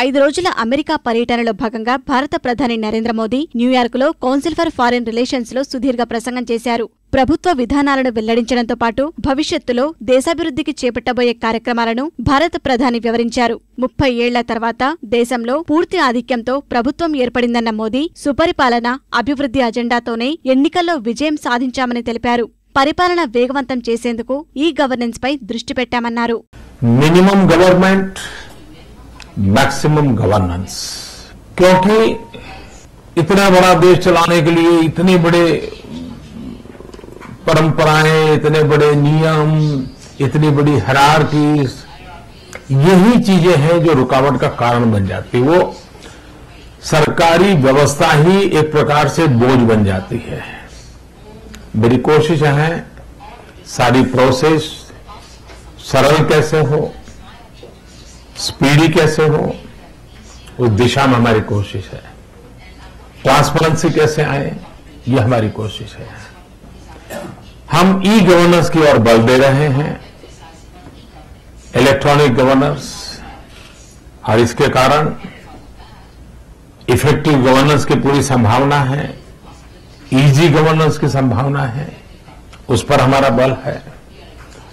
5 రోజుల అమెరికా పర్యటనలో భాగంగా భారత ప్రధాని నరేంద్ర మోదీ న్యూయార్కులో కౌన్సిల్ ఫర్ ఫారిన్ రిలేషన్స్ లో సుదీర్ఘ ప్రసంగం చేశారు. ప్రభుత్వ విధానాలను వెల్లడించడంతో పాటు భవిష్యత్తులో దేశాభివృద్ధికి చేపట్టబోయే కార్యక్రమాలను భారత ప్రధాని వివరించారు. 30 ఏళ్ల తర్వాత దేశంలో పూర్తి ఆధిక్యంతో ప్రభుత్వం ఏర్పడిందన్న మోదీ సుపరిపాలన, అభివృద్ధి అజెండాతోనే ఎన్నికల్లో విజయం సాధించామని తెలిపారు. పరిపాలన వేగవంతం చేసేందుకు ఈ గవర్నెన్స్ పై దృష్టి పెట్టామన్నారు. मिनिमम गवर्नमेंट, मैक्सिमम गवर्नेंस, क्योंकि इतना बड़ा देश चलाने के लिए इतने बड़े परंपराएं, इतने बड़े नियम, इतनी बड़ी हायरार्कीज, यही चीजें हैं जो रुकावट का कारण बन जाती। वो सरकारी व्यवस्था ही एक प्रकार से बोझ बन जाती है। मेरी कोशिश है सारी प्रोसेस सरल कैसे हो, स्पीडी कैसे हो, उस दिशा में हमारी कोशिश है। ट्रांसपेरेंसी कैसे आए, ये हमारी कोशिश है। हम ई गवर्नेंस की ओर बल दे रहे हैं, इलेक्ट्रॉनिक गवर्नेंस, और इसके कारण इफेक्टिव गवर्नेंस की पूरी संभावना है, इजी गवर्नेंस की संभावना है, उस पर हमारा बल है।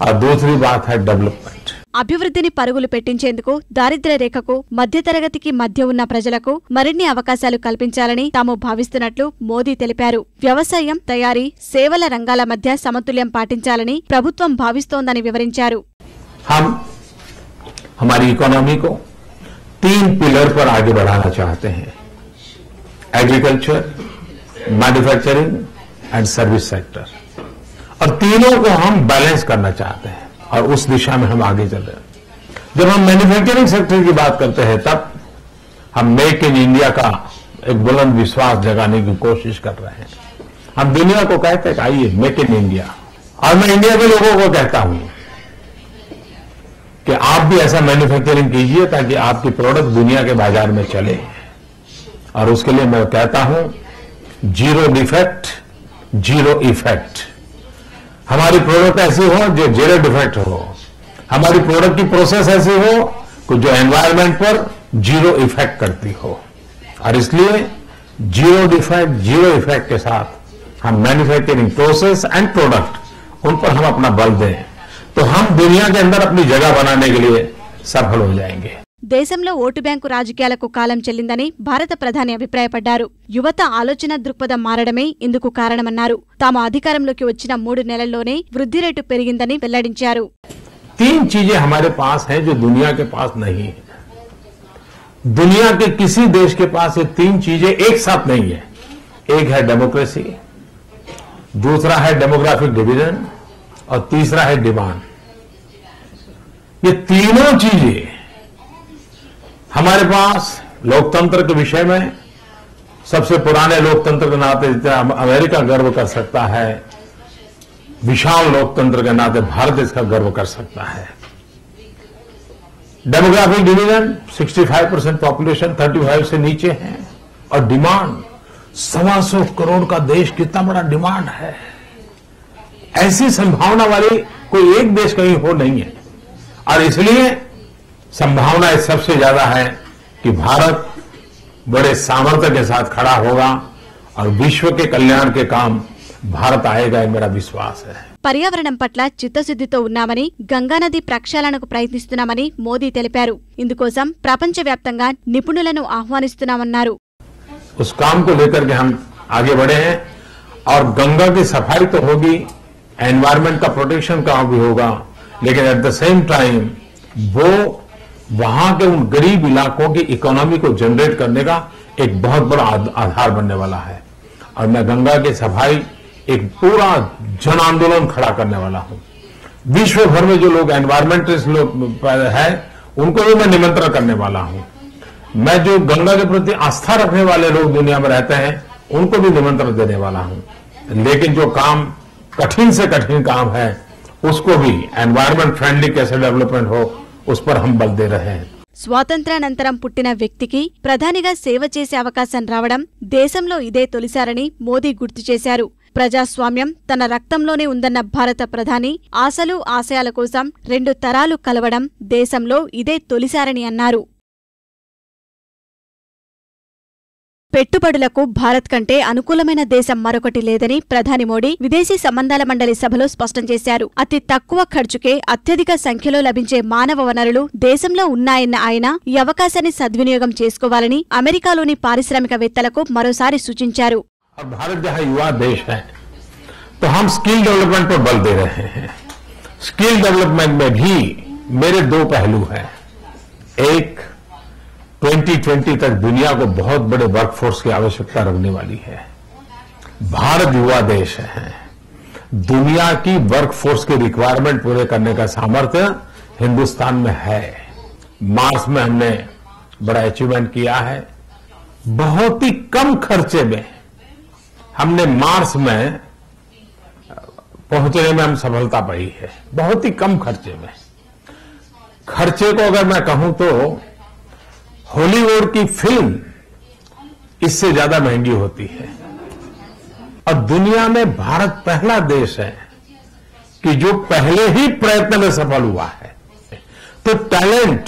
और दूसरी बात है डेवलपमेंट। అభివృద్ధిని పరుగులు పెట్టించేందుకు దారిద్ర్య రేఖకు, మధ్యతరగతికి మధ్య ఉన్న ప్రజలకు మరిన్ని అవకాశాలు కల్పించాలని తాము భావిస్తున్నట్లు మోదీ తెలిపారు. వ్యవసాయం, తయారీ, సేవల రంగాల మధ్య సమతుల్యం పాటించాలని ప్రభుత్వం భావిస్తోందని వివరించారు. हम हमारी इकोनॉमी को 3 पिलर पर आगे बढ़ाना चाहते हैं: agriculture, manufacturing and service sector. और तीनों को हम बैलेंस करना चाहते हैं और उस दिशा में हम आगे चल रहे हैं। जब हम मैन्युफैक्चरिंग सेक्टर की बात करते हैं तब हम मेक इन इंडिया का एक बुलंद विश्वास जगाने की कोशिश कर रहे हैं। हम दुनिया को कहते हैं कि आइए मेक इन इंडिया, और मैं इंडिया के लोगों को कहता हूं कि आप भी ऐसा मैन्युफैक्चरिंग कीजिए ताकि आपकी प्रोडक्ट दुनिया के बाजार में चले। और उसके लिए मैं कहता हूं जीरो डिफेक्ट, जीरो इफेक्ट। हमारी प्रोडक्ट ऐसी हो जो जीरो डिफेक्ट हो, हमारी प्रोडक्ट की प्रोसेस ऐसी हो कि जो एनवायरनमेंट पर जीरो इफेक्ट करती हो। और इसलिए जीरो डिफेक्ट, जीरो इफेक्ट के साथ हम मैन्युफैक्चरिंग प्रोसेस एंड प्रोडक्ट, उन पर हम अपना बल दें तो हम दुनिया के अंदर अपनी जगह बनाने के लिए सफल हो जाएंगे। దేశంలో ఓటు బ్యాంకు రాజకీయాలకు కాలం చెల్లిందని భారత ప్రధాని అభిప్రాయపడ్డారు. యువత ఆలోచన దృక్పథం మారడమే ఇందుకు కారణమన్నారు. తాము అధికారంలోకి వచ్చిన 3 నెలల్లోనే వృద్ధి రేటు పెరిగిందని వెల్లడించారు. 3 चीजें हमारे पास हैं जो दुनिया के पास नहीं है। दुनिया के किसी देश के पास ये 3 चीजें एक साथ नहीं है। एक है डेमोक्रेसी, दूसरा है डेमोग्राफिक डिवीजन, और तीसरा है डिमांड। ये तीनों चीजें हमारे पास लोकतंत्र के विषय में, सबसे पुराने लोकतंत्र के नाते अमेरिका गर्व कर सकता है, विशाल लोकतंत्र के नाते भारत इसका गर्व कर सकता है। डेमोग्राफिक डिवीजन 65% पॉपुलेशन 35 से नीचे है, और डिमांड 125 करोड़ का देश, कितना बड़ा डिमांड है। ऐसी संभावना वाली कोई एक देश कहीं हो नहीं है। और इसलिए संभावना सबसे ज्यादा है कि भारत बड़े सामर्थ्य के साथ खड़ा होगा और विश्व के कल्याण के काम भारत आएगा, ये मेरा विश्वास है। పర్యావరణం పట్ల చిత్తశుద్ధితో ఉన్నామని, గంగానది ప్రక్షాళనకు ప్రయత్నిస్తున్నామని మోదీ తెలిపారు. ఇందుకోసం ప్రపంచవ్యాప్తంగా నిపుణులను ఆహ్వానిస్తున్నామన్నారు. उस काम को लेकर के हम आगे बढ़े हैं, और गंगा की सफाई तो होगी, एनवायरमेंट का प्रोटेक्शन काम भी होगा, लेकिन एट द सेम टाइम वो वहां के उन गरीब इलाकों की इकोनॉमी को जनरेट करने का एक बहुत बड़ा आधार बनने वाला है। और मैं गंगा की सफाई एक पूरा जन आंदोलन खड़ा करने वाला हूं। विश्व भर में जो लोग एनवायरमेंटलिस्ट लोग हैं उनको भी मैं निमंत्रण करने वाला हूं। मैं जो गंगा के प्रति आस्था रखने वाले लोग दुनिया में रहते हैं उनको भी निमंत्रण देने वाला हूं। लेकिन जो काम कठिन से कठिन काम है उसको भी एनवायरमेंट फ्रेंडली कैसे डेवलपमेंट हो, उस पर हम बल दे रहे हैं। స్వాతంత్ర్యానంతరం పుట్టిన వ్యక్తికి ప్రధానిగా సేవ చేసే అవకాశం రావడం దేశంలో ఇదే తొలిసారని మోదీ గుర్తు చేశారు. ప్రజాస్వామ్యం తన రక్తంలోనే ఉందన్న భారత ప్రధాని ఆశలు, ఆశయాల కోసం 2 తరాలు కలవడం దేశంలో ఇదే తొలిసారని అన్నారు. పెట్టుబడులకు భారత్ కంటే అనుకూలమైన దేశం మరొకటి లేదని ప్రధాని మోడీ విదేశీ సంబంధాల మండలి సభలో స్పష్టం చేశారు. అతి తక్కువ ఖర్చుకే అత్యధిక సంఖ్యలో లభించే మానవ వనరులు దేశంలో ఉన్నాయన్న ఆయన ఈ అవకాశాన్ని సద్వినియోగం చేసుకోవాలని అమెరికాలోని పారిశ్రామికవేత్తలకు మరోసారి సూచించారు. भारत जहां युवा देश है तो हम स्किल डेवलपमेंट पर बल दे रहे हैं. स्किल डेवलपमेंट में भी मेरे दो पहलू हैं. एक, 2020 तक दुनिया को बहुत बड़े वर्कफोर्स की आवश्यकता रखने वाली है. भारत युवा देश है. दुनिया की वर्कफोर्स की रिक्वायरमेंट पूरे करने का सामर्थ्य हिंदुस्तान में है. मार्स में हमने बड़ा अचीवमेंट किया है. बहुत ही कम खर्चे में हमने मार्स में पहुंचने में हम सफलता पाई है. बहुत ही कम खर्चे में. खर्चे को अगर मैं कहूं तो हॉलीवुड की फिल्म इससे ज्यादा महंगी होती है. और दुनिया में भारत पहला देश है कि जो पहले ही प्रयत्न में सफल हुआ है. तो टैलेंट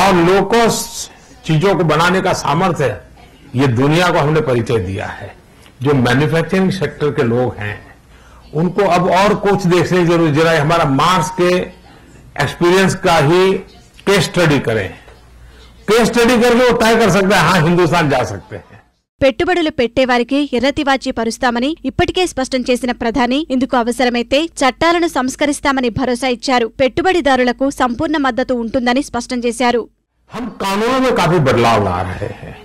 और लो कॉस्ट चीजों को बनाने का सामर्थ्य ये दुनिया को हमने परिचय दिया है. जो मैन्युफैक्चरिंग सेक्टर के लोग हैं उनको अब और कुछ देखने की जरूरत जरा हमारा मार्स के एक्सपीरियंस का ही केस स्टडी करें. केस स्टडी करके वो तय कर सकते हैं हाँ हिंदुस्तान जा सकते हैं. పెట్టుబడులు పెట్టేవారికి ఎర్రతివాచి పరుస్తామని ఇప్పటికే స్పష్టం చేసిన ప్రధాని ఇందుకు అవసరమైతే చట్టాలను సంస్కరిస్తామని భరోసా ఇచ్చారు. పెట్టుబడిదారులకు సంపూర్ణ మద్దతు ఉంటుందని స్పష్టం చేశారు. हम कानूनों में काफी बदलाव ला रहे हैं.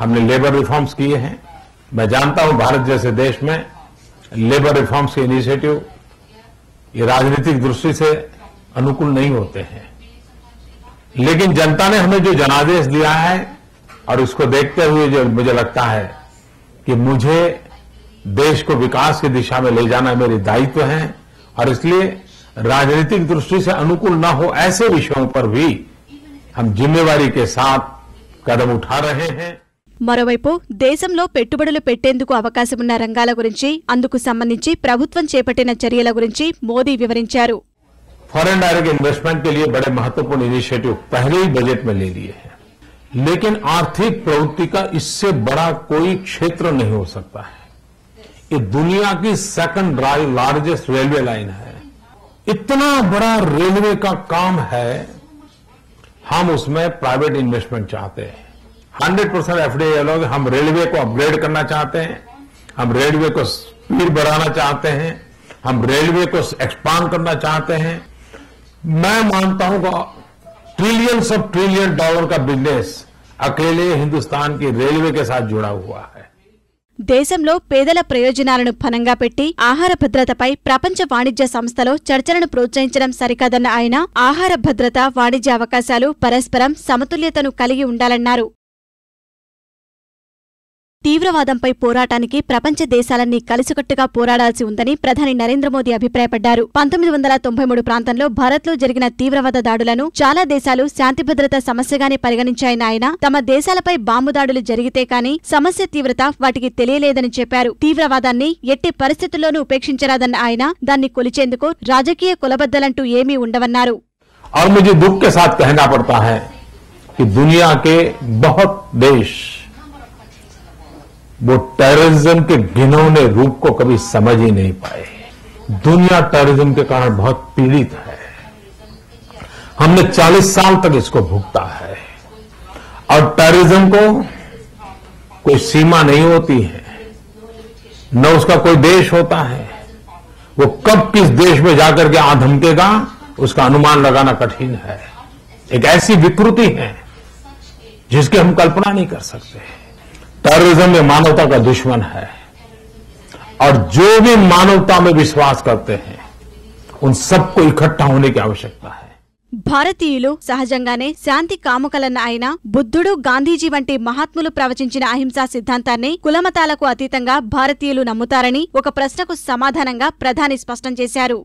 हमने लेबर रिफॉर्म्स किए हैं. मैं जानता हूं भारत जैसे देश में लेबर रिफॉर्म्स के इनिशिएटिव ये राजनीतिक दृष्टि से अनुकूल नहीं होते हैं. लेकिन जनता ने हमें जो जनादेश दिया है और उसको देखते हुए जो मुझे लगता है कि मुझे देश को विकास की दिशा में ले जाना मेरे दायित्व है. और इसलिए राजनीतिक दृष्टि से अनुकूल न हो ऐसे विषयों पर भी हम जिम्मेवारी के साथ कदम उठा रहे हैं. మరోవైపు దేశంలో పెట్టుబడులు పెట్టేందుకు అవకాశమున్న రంగాల గురించి అందుకు సంబంధించి ప్రభుత్వం చేపట్టిన చర్యల గురించి మోదీ వివరించారు. फॉरेन डायरेक्ट इन्वेस्टमेंट के लिए बड़े महत्वपूर्ण इनिशिएटिव पहले ही बजट में ले लिए हैं. लेकिन आर्थिक प्रवृत्ति का इससे बड़ा कोई क्षेत्र नहीं हो सकता है. ये दुनिया की सेकंड लार्जेस्ट रेलवे लाइन है. इतना बड़ा रेलवे का काम है. हम उसमें प्राइवेट इन्वेस्टमेंट चाहते हैं. 100% एफडीआई लोग हम रेलवे को अपग्रेड करना चाहते हैं. हम रेलवे को स्पीड बढ़ाना चाहते हैं. हम रेलवे को एक्सपांड करना चाहते हैं. मैं मानता हूं कि ट्रिलियंस ऑफ ट्रिलियन डॉलर का बिजनेस अकेले हिंदुस्तान की रेलवे के साथ जुड़ा हुआ है. దేశంలో పేదల ప్రయోజనాలను ఫనంగా పెట్టి ఆహార భద్రతపై ప్రపంచ వాణిజ్య సంస్థలో చర్చలను ప్రోత్సహించడం సరికాదన్న ఆయన ఆహార భద్రత, వాణిజ్య అవకాశాలు పరస్పరం సమతుల్యతను కలిగి ఉండాలన్నారు. తీవ్రవాదంపై పోరాటానికి ప్రపంచ దేశాలన్నీ కలిసికట్టుగా పోరాడాల్సి ఉందని ప్రధాని నరేంద్ర మోదీ అభిప్రాయపడ్డారు. 1993 ప్రాంతంలో భారత్లో జరిగిన తీవ్రవాద దాడులను చాలా దేశాలు శాంతిభద్రత సమస్యగానే పరిగణించాయన్న ఆయన తమ దేశాలపై బాంబు దాడులు జరిగితే కానీ సమస్య తీవ్రత వాటికి తెలియలేదని చెప్పారు. తీవ్రవాదాన్ని ఎట్టి పరిస్థితుల్లోనూ ఉపేక్షించరాదన్న ఆయన దాన్ని కొలిచేందుకు రాజకీయ కులబద్దలంటూ ఏమీ ఉండవన్నారు. और मुझे दुख के साथ कहना पड़ता है कि दुनिया के बहुत देश वो टेररिज्म के घिनौने रूप को कभी समझ ही नहीं पाए. दुनिया टेररिज्म के कारण बहुत पीड़ित है. हमने 40 साल तक इसको भुगता है. और टेररिज्म को कोई सीमा नहीं होती है, न उसका कोई देश होता है. वो कब किस देश में जाकर के आ धमकेगा उसका अनुमान लगाना कठिन है. एक ऐसी विकृति है जिसकी हम कल्पना नहीं कर सकते. टेररिज्म में मानवता का दुश्मन है. और जो भी मानवता में विश्वास करते हैं उन सबको इकट्ठा होने की आवश्यकता है. భారతీయులు సహజంగానే శాంతి కాముకలన్న ఆయన బుద్ధుడు, గాంధీజీ వంటి మహాత్ములు ప్రవచించిన అహింసా సిద్ధాంతాన్ని కులమతాలకు అతీతంగా భారతీయులు నమ్ముతారని ఒక ప్రశ్నకు సమాధానంగా ప్రధాని స్పష్టం చేశారు.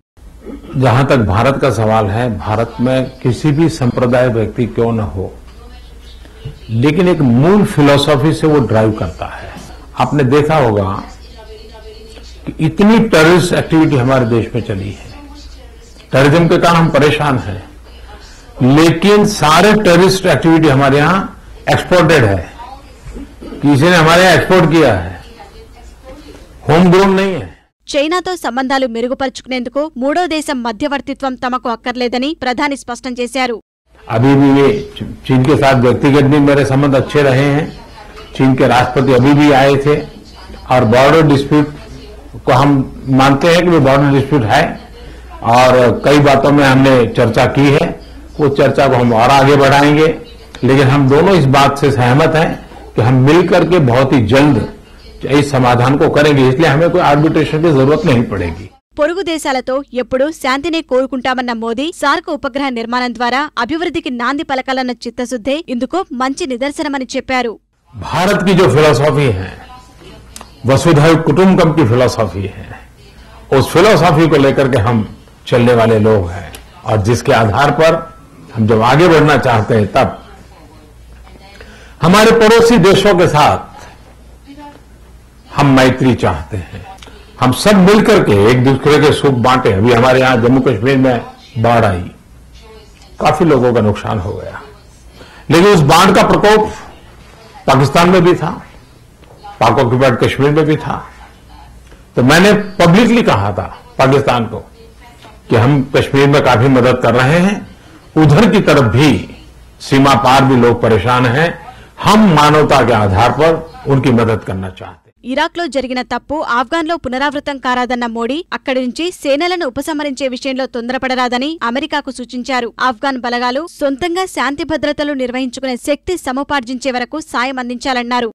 जहां तक भारत का सवाल है, भारत में किसी भी संप्रदाय व्यक्ति क्यों न हो, लेकिन एक मूल फिलॉसफी से वो ड्राइव करता है. आपने देखा होगा कि इतनी टेररिस्ट एक्टिविटी हमारे देश में चली है. टेररिज्म के कारण हम परेशान हैं, लेकिन सारे टेररिस्ट एक्टिविटी हमारे यहां एक्सपोर्टेड है. किसी ने हमारे यहाँ एक्सपोर्ट किया है, होम ग्रोन नहीं है। చైనాతో సంబంధాలు మెరుగుపరుచుకునేందుకు మూడో దేశం మధ్యవర్తిత్వం తమకు అక్కర్లేదని ప్రధాని స్పష్టం చేశారు. अभी भी वे चीन के साथ व्यक्तिगत भी मेरे संबंध अच्छे रहे हैं। चीन के राष्ट्रपति अभी भी आए थे और बॉर्डर डिस्प्यूट को हम मानते हैं कि वो बॉर्डर डिस्प्यूट है और कई बातों में हमने चर्चा की है। वो चर्चा को हम और आगे बढ़ाएंगे, लेकिन हम दोनों इस बात से सहमत हैं कि हम मिलकर के बहुत ही जल्द इस समाधान को करेंगे, इसलिए हमें कोई आर्बिट्रेशन की जरूरत नहीं पड़ेगी। పొరుగు దేశాలతో ఎప్పుడూ శాంతినే కోరుకుంటామన్న మోదీ సార్క్ ఉపగ్రహ నిర్మాణం ద్వారా అభివృద్ధికి నాంది పలకాలన్న చిత్తశుద్ధే ఇందుకు మంచి నిదర్శనమని చెప్పారు. भारत की जो फिलॉसफी है, वसुधैव कुटुंबकम की फिलॉसफी है, उस फिलॉसफी को लेकर के हम चलने वाले लोग हैं और जिसके आधार पर हम जब आगे बढ़ना चाहते हैं तब हमारे पड़ोसी देशों के साथ हम मैत्री चाहते हैं। हम सब मिलकर के एक दूसरे के सुख बांटे। अभी हमारे यहां जम्मू कश्मीर में बाढ़ आई, काफी लोगों का नुकसान हो गया, लेकिन उस बाढ़ का प्रकोप पाकिस्तान में भी था, पाक ऑक्युपाइड कश्मीर में भी था। तो मैंने पब्लिकली कहा था पाकिस्तान को कि हम कश्मीर में काफी मदद कर रहे हैं, उधर की तरफ भी सीमा पार भी लोग परेशान हैं, हम मानवता के आधार पर उनकी मदद करना चाहते हैं। ఇరాక్లో జరిగిన తప్పు ఆఫ్ఘాన్లో పునరావృతం కారాదన్న మోడీ అక్కడి నుంచి సేనలను ఉపసంహరించే విషయంలో తొందరపడరాదని అమెరికాకు సూచించారు. ఆఫ్ఘాన్ బలగాలు సొంతంగా శాంతి భద్రతలు నిర్వహించుకునే శక్తి సముపార్జించే వరకు సాయం అందించాలన్నారు.